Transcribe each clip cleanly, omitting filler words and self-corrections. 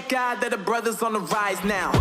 thank God that the brothers on the rise now.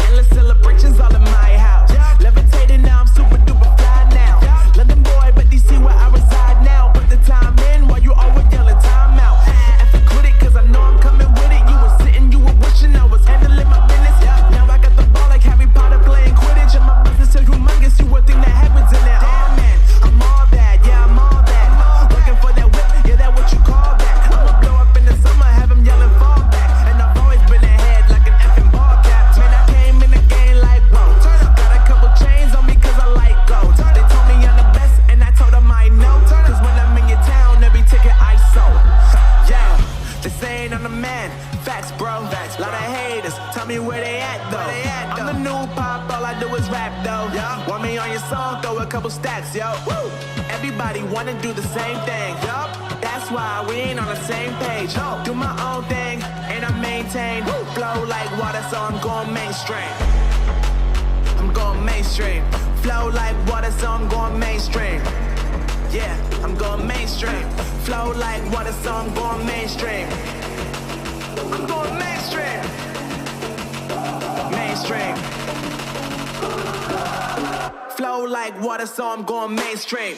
Endless celebrations all in my house. Levitating now, I'm super duper fly now. London boy, but DC where I reside now. Put the time in while you always yelling time out. And for quit it, cause I know I'm coming with it. You were sitting, you were wishing I was handling my business. Now I got the ball like Harry Potter playing Quidditch. And my business is humongous, you would think that happens in there. Oh man, I'm all that, yeah, I'm all that. Looking for that whip, yeah, that what you call that. I'ma blow up in the summer, have them yelling fall back. And I've always been ahead like an effing ball cap. Man, I came in the game like, whoa. Got a couple chains on me cause I like gold. They told me I'm the best and I told them I know. Cause when I'm in your town, every ticket I sold. Yeah, they saying I'm the man. Facts, bro. Lot of haters, tell me where they at though. I'm the new pop, all I do is rap though. Want me on your song, throw a couple stacks, yo. Woo. Everybody wanna do the same thing. That's why we ain't on the same page. Do my own thing, and I maintain. Flow like water, so I'm going mainstream. I'm going mainstream. Flow like water, so I'm going mainstream. Yeah, I'm going mainstream. Flow like water, so I'm going mainstream. I'm going mainstream. Mainstream. Flow like water, so I'm going mainstream.